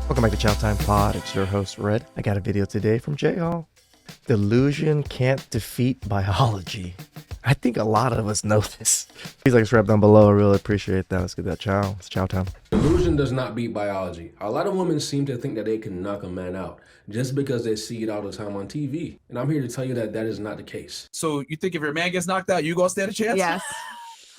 Welcome back to TheChowTimePod. It's your host, Red. I got a video today from J Hall. Delusion can't defeat biology. I think a lot of us know this. Please like, subscribe down below. I really appreciate that. Let's get that chow. It's chow time. Delusion does not beat biology. A lot of women seem to think that they can knock a man out just because they see it all the time on TV. And I'm here to tell you that that is not the case. So you think if your man gets knocked out, you gonna stand a chance? Yes.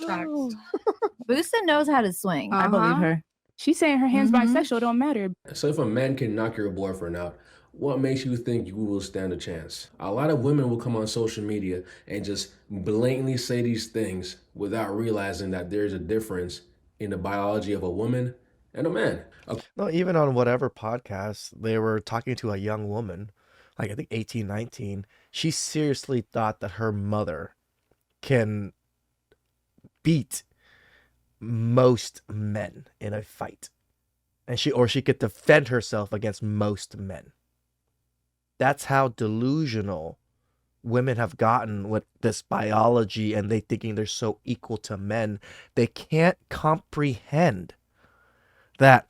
Boosta knows how to swing. I believe her. She's saying her hand's bisexual, don't matter. So if a man can knock your boyfriend out, what makes you think you will stand a chance? A lot of women will come on social media and just blatantly say these things without realizing that there's a difference in the biology of a woman and a man. No, even on whatever podcast, they were talking to a young woman, like I think 18, 19. She seriously thought that her mother can beat most men in a fight. And she could defend herself against most men. That's how delusional women have gotten with this biology, and they thinking they're so equal to men. They can't comprehend that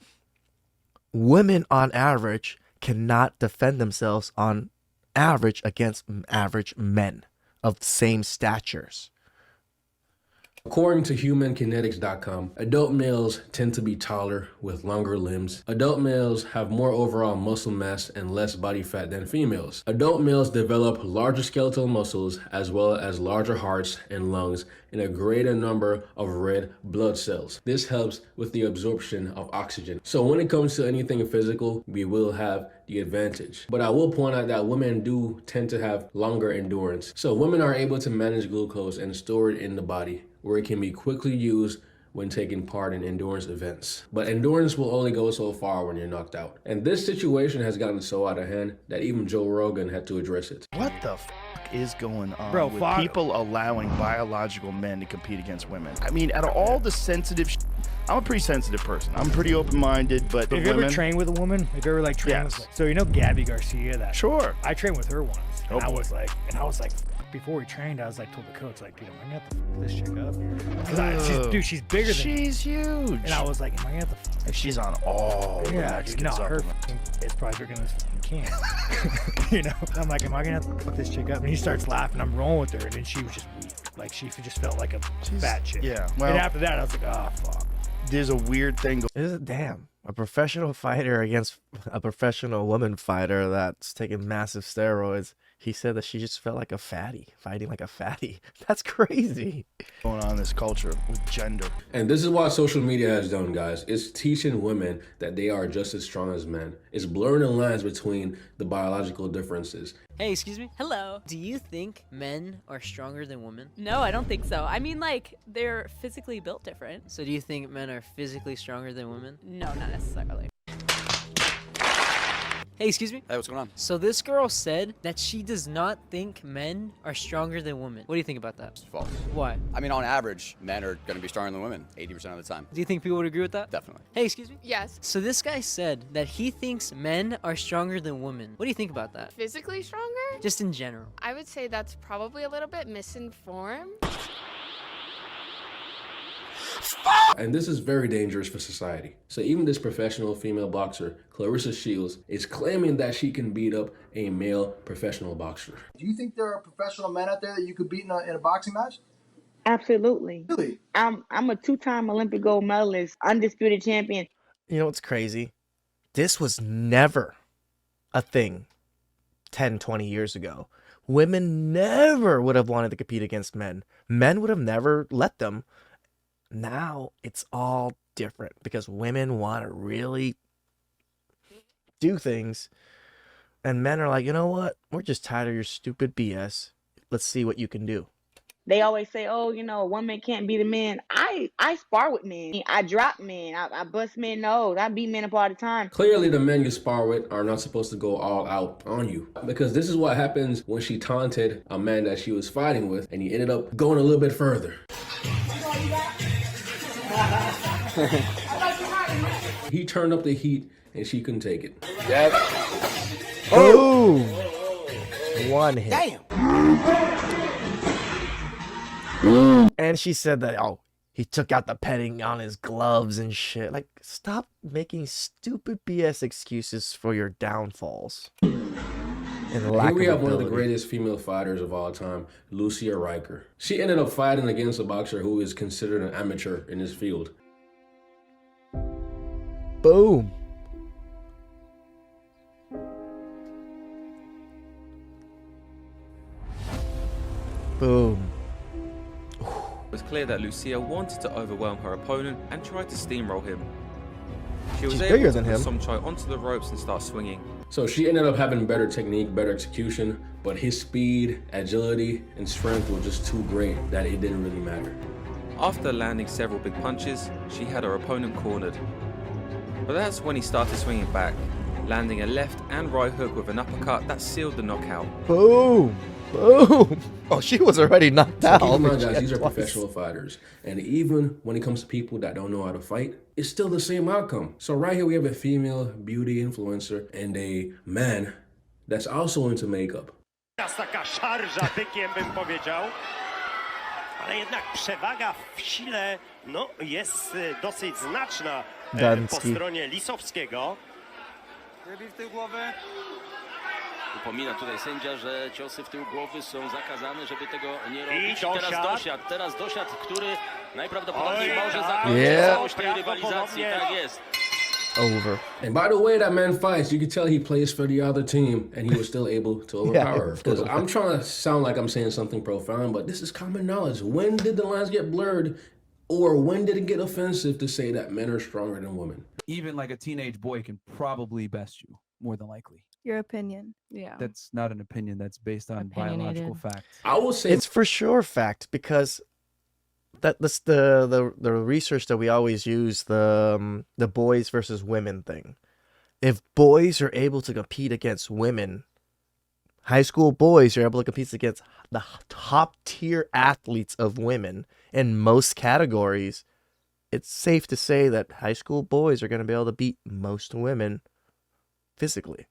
women on average cannot defend themselves on average against average men of same statures. According to humankinetics.com, adult males tend to be taller with longer limbs. Adult males have more overall muscle mass and less body fat than females. Adult males develop larger skeletal muscles as well as larger hearts and lungs and a greater number of red blood cells. This helps with the absorption of oxygen. So when it comes to anything physical, we will have the advantage. But I will point out that women do tend to have longer endurance. So women are able to manage glucose and store it in the body, where it can be quickly used when taking part in endurance events. But endurance will only go so far when you're knocked out. And this situation has gotten so out of hand that even Joe Rogan had to address it. What the is going on with Bro, people allowing biological men to compete against women? I mean, out of all the sensitive I'm a pretty sensitive person. I'm pretty open-minded, but If you ever trained with a woman, if you ever like trained with, so you know Gabby Garcia, that Sure. I trained with her once, and Oh, I was like, before we trained, I was like, told the coach, like, dude, am I gonna have to fuck this chick up? Because she's bigger than me. She's huge. And I was like, am I gonna have to fuck this She's on all the Yeah, Mexican no, her supplements. it's probably bigger than this fucking can. You know, I'm like, am I gonna have to fuck this chick up? And he starts laughing. I'm rolling with her, and then she was just weak. Like she just felt like a fat chick. Yeah. Well, and after that, I was like, oh fuck. there's a weird thing. Damn, a professional fighter against a professional woman fighter that's taking massive steroids. He said that she just felt like a fatty, fighting like a fatty. That's crazy. Going on in this culture with gender. And this is what social media has done, guys. It's teaching women that they are just as strong as men. It's blurring the lines between the biological differences. Hey, excuse me? Hello. Do you think men are stronger than women? No, I don't think so. I mean, like, they're physically built different. So do you think men are physically stronger than women? No, not necessarily. Hey, excuse me? Hey, what's going on? So this girl said that she does not think men are stronger than women. What do you think about that? It's false. Why? I mean, on average, men are going to be stronger than women 80% of the time. Do you think people would agree with that? Definitely. Hey, excuse me? Yes. So this guy said that he thinks men are stronger than women. What do you think about that? Physically stronger? Just in general. I would say that's probably a little bit misinformed. And this is very dangerous for society. So even this professional female boxer, Clarissa Shields, is claiming that she can beat up a male professional boxer. Do you think there are professional men out there that you could beat in a boxing match? Absolutely. Really? I'm a two-time Olympic gold medalist, undisputed champion. You know what's crazy? This was never a thing 10, 20 years ago. Women never would have wanted to compete against men. Men would have never let them. Now it's all different because women want to really do things. And men are like, you know what? We're just tired of your stupid BS. Let's see what you can do. They always say, oh, you know, a woman can't beat a man. I spar with men. I drop men. I bust men nose. I beat men up all the time. Clearly, the men you spar with are not supposed to go all out on you. Because this is what happens when she taunted a man that she was fighting with, and he ended up going a little bit further. He turned up the heat, and she couldn't take it. Yeah. Oh! One hit. Damn. And she said that, oh, he took out the petting on his gloves and shit. Like, stop making stupid BS excuses for your downfalls. And the lack Here we of have one of the ability. greatest female fighters of all time, Lucia Rker. She ended up fighting against a boxer who is considered an amateur in his field. Boom. Boom. It was clear that Lucia wanted to overwhelm her opponent and tried to steamroll him. She was She's able bigger to than put him. Somchai onto the ropes and start swinging. So she ended up having better technique, better execution, but his speed, agility, and strength were just too great that it didn't really matter. After landing several big punches, she had her opponent cornered. But that's when he started swinging back, landing a left and right hook with an uppercut that sealed the knockout. Boom. Boom. Oh, she was already knocked So out. keep in mind, but she guys, had these are twice. professional fighters. And even when it comes to people that don't know how to fight, it's still the same outcome. So right here we have a female beauty influencer and a man that's also into makeup. Taka szarża bykiem, bym powiedział. Ale jednak przewaga w sile jest dosyć znaczna po stronie Lisowskiego. Wybił w tył głowy. Upomina tutaj sędzia, że ciosy w tył głowy są zakazane, żeby tego nie robić. Teraz dosiad, który najprawdopodobniej może zakończyć całość tej rywalizacji. Tak jest. Over. And by the way that man fights, you can tell he plays for the other team and he was still able to overpower her. Because I'm trying to sound like I'm saying something profound, but this is common knowledge. When did the lines get blurred, or when did it get offensive to say that men are stronger than women? Even like a teenage boy can probably best you, more than likely. Your opinion. Yeah. That's not an opinion. That's based on biological facts. I will say it's for sure fact, because that's the research that we always use, the boys versus women thing. If boys are able to compete against women, high school boys are able to compete against the top tier athletes of women in most categories, it's safe to say that high school boys are going to be able to beat most women physically.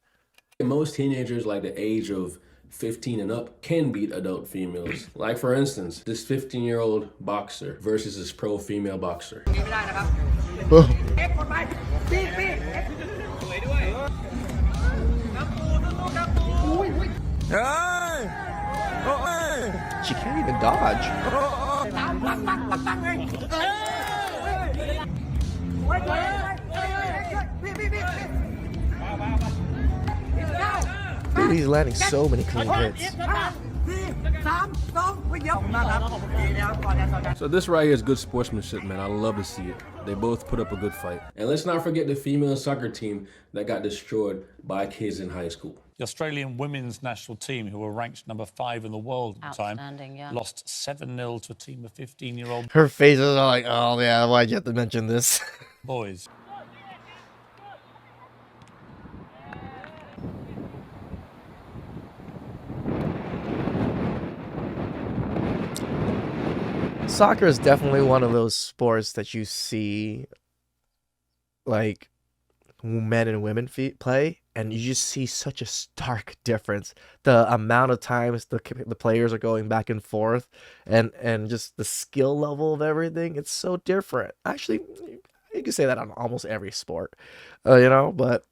Most teenagers like the age of 15 and up can beat adult females. Like for instance, this 15-year-old boxer versus this pro female boxer. She can't even dodge. Dude, he's landing so many clean hits. So this right here is good sportsmanship, man. I love to see it. They both put up a good fight. And let's not forget the female soccer team that got destroyed by kids in high school. The Australian women's national team, who were ranked number 5 in the world at the time, lost 7-0 to a team of 15-year-old Her faces are like, oh yeah, why'd you have to mention this? boys. Soccer is definitely one of those sports that you see, like, men and women play, and you just see such a stark difference. The amount of times the players are going back and forth, and just the skill level of everything, it's so different. Actually, you can say that on almost every sport, but...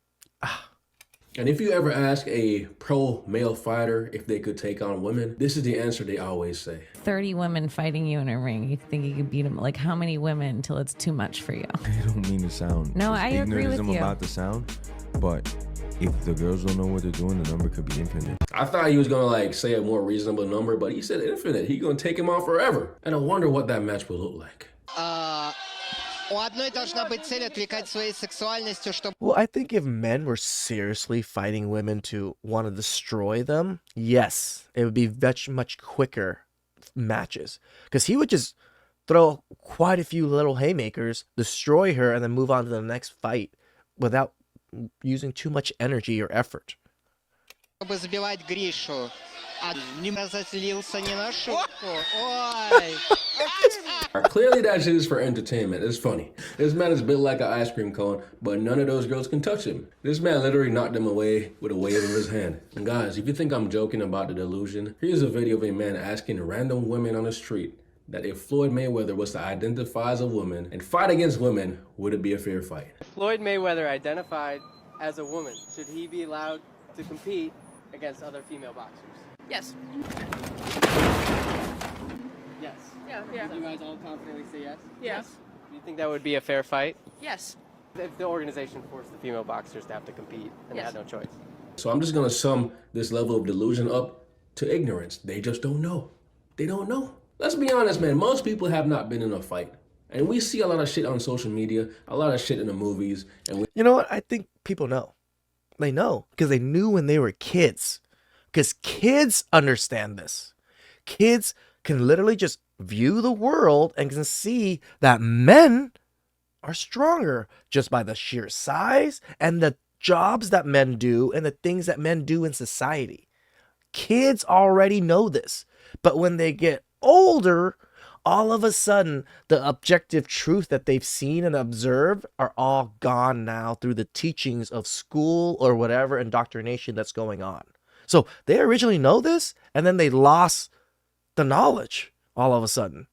And if you ever ask a pro male fighter if they could take on women, this is the answer they always say. 30 women fighting you in a ring. You think you could beat them? Like, how many women until it's too much for you? I don't mean to sound No, I agree with you. about the sound, but if the girls don't know what they're doing, the number could be infinite. I thought he was gonna say a more reasonable number, but he said infinite. He gonna take him on forever. And I wonder what that match will look like. У одной должна быть цель отвлекать своей сексуальностью, чтобы... Well, I think if men were seriously fighting women to want to destroy them, yes, it would be much quicker matches. Because he would just throw quite a few little haymakers, destroy her, and then move on to the next fight without using too much energy or effort. Чтобы забивать Гришу. А не разозлился не на шутку. Ой! Clearly that shit is for entertainment. It's funny. This man is built like an ice cream cone, but none of those girls can touch him. This man literally knocked them away with a wave of his hand. And guys, if you think I'm joking about the delusion, here's a video of a man asking random women on the street that if Floyd Mayweather was to identify as a woman and fight against women, would it be a fair fight? Floyd Mayweather identified as a woman. Should he be allowed to compete against other female boxers? Yes. Yes. Yeah. You guys all confidently say yes? Yes. Do you think that would be a fair fight? Yes. If the organization forced the female boxers to have to compete and they had no choice. So I'm just gonna sum this level of delusion up to ignorance. They just don't know. They don't know. Let's be honest, man. Most people have not been in a fight. And we see a lot of shit on social media, a lot of shit in the movies. And You know what? I think people know. They know because they knew when they were kids. Because kids understand this. Kids can literally just view the world and can see that men are stronger just by the sheer size and the jobs that men do and the things that men do in society. Kids already know this. But when they get older, all of a sudden, the objective truth that they've seen and observed are all gone now through the teachings of school or whatever indoctrination that's going on. So they originally know this, and then they lost the knowledge all of a sudden.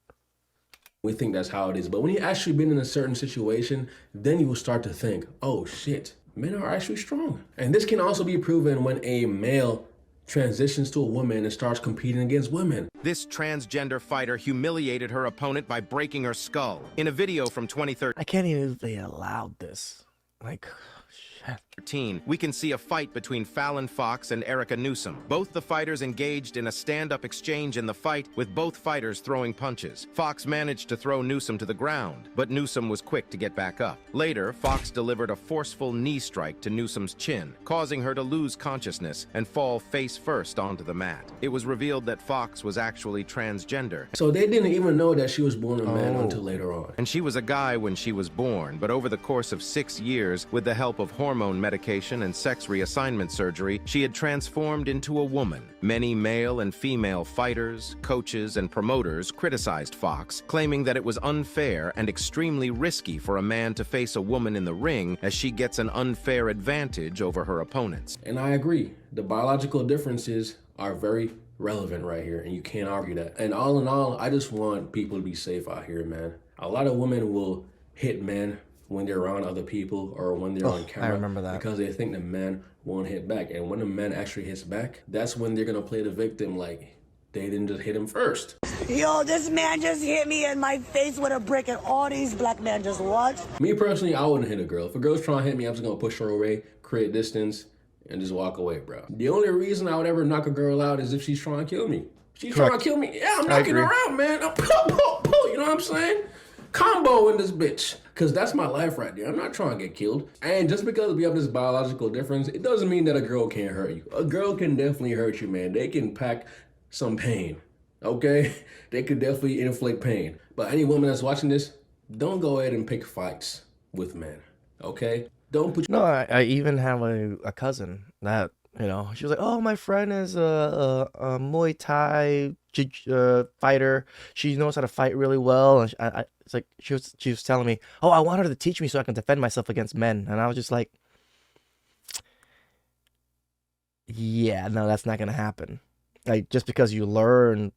we think that's how it is. But when you actually been in a certain situation, then you will start to think, oh shit, men are actually strong. And this can also be proven when a male transitions to a woman and starts competing against women. This transgender fighter humiliated her opponent by breaking her skull. In a video from 2013, I can't even believe they allowed this. Like, we can see a fight between Fallon Fox and Erica Newsom. Both the fighters engaged in a stand-up exchange in the fight, with both fighters throwing punches. Fox managed to throw Newsom to the ground, but Newsom was quick to get back up. Later, Fox delivered a forceful knee strike to Newsom's chin, causing her to lose consciousness and fall face first onto the mat. It was revealed that Fox was actually transgender. So they didn't even know that she was born a man until later on. And she was a guy when she was born, but over the course of 6 years, with the help of hormone medication and sex reassignment surgery, she had transformed into a woman. Many male and female fighters, coaches, and promoters criticized Fox, claiming that it was unfair and extremely risky for a man to face a woman in the ring, as she gets an unfair advantage over her opponents. And I agree. The biological differences are very relevant right here, and you can't argue that. And all in all, I just want people to be safe out here, man. A lot of women will hit men when they're around other people or when they're on camera. I remember that. Because they think the man won't hit back. And when the man actually hits back, that's when they're going to play the victim like they didn't just hit him first. Yo, this man just hit me in my face with a brick and all these black men just watched. Me personally, I wouldn't hit a girl. If a girl's trying to hit me, I'm just going to push her away, create distance, and just walk away, bro. The only reason I would ever knock a girl out is if she's trying to kill me. She's trying to kill me. Yeah, I'm knocking her out, man. You know what I'm saying? Combo in this bitch. Because that's my life right there. I'm not trying to get killed. And just because we have this biological difference, it doesn't mean that a girl can't hurt you. A girl can definitely hurt you, man. They can pack some pain, okay? They could definitely inflict pain. But any woman that's watching this, don't go ahead and pick fights with men, okay? Don't put... No, I even have a cousin that, you know, she was like, oh, my friend is a Muay Thai fighter. She knows how to fight really well. And it's like she was telling me, oh, I want her to teach me so I can defend myself against men. And I was just like, yeah, no, that's not gonna happen. Like, just because you learn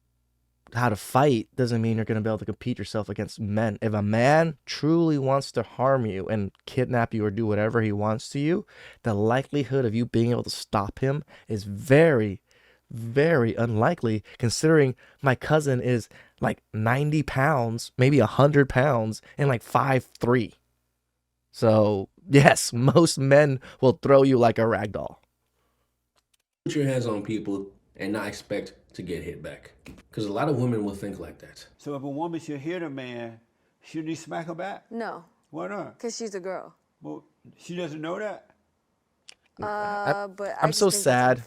how to fight doesn't mean you're gonna be able to compete yourself against men. If a man truly wants to harm you and kidnap you or do whatever he wants to you, the likelihood of you being able to stop him is very, very unlikely, considering my cousin is like 90 pounds, maybe 100 pounds, and like 5'3". So yes, most men will throw you like a rag doll. Put your hands on people and not expect to get hit back. Because a lot of women will think like that. So if a woman should hit a man, shouldn't he smack her back? No. Why not? Because she's a girl. Well, she doesn't know that? But I'm so sad.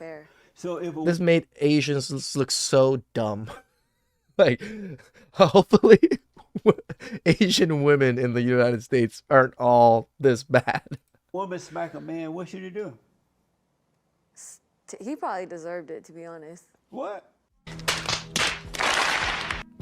So if This made Asians look so dumb. Like, hopefully Asian women in the United States aren't all this bad. woman smack a man, what should he do? He probably deserved it, to be honest. What?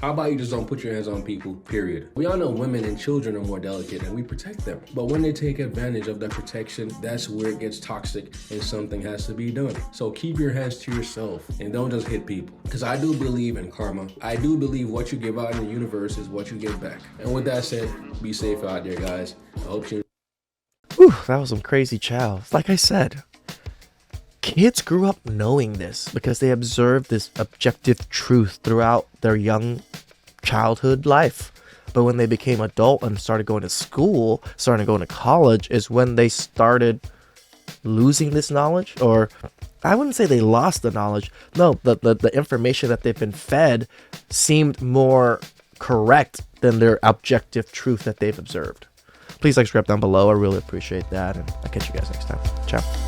How about you just don't put your hands on people, period? We all know women and children are more delicate and we protect them. But when they take advantage of that protection, that's where it gets toxic and something has to be done. So keep your hands to yourself and don't just hit people. Because I do believe in karma. I do believe what you give out in the universe is what you get back. And with that said, be safe out there, guys. I hope you... Whew, that was some crazy chow. Like I said, kids grew up knowing this because they observed this objective truth throughout their young childhood life. But when they became adult and started going to school, started going to college, is when they started losing this knowledge. Or I wouldn't say they lost the knowledge. No, the information that they've been fed seemed more correct than their objective truth that they've observed. Please like, subscribe down below. I really appreciate that. And I'll catch you guys next time. Ciao.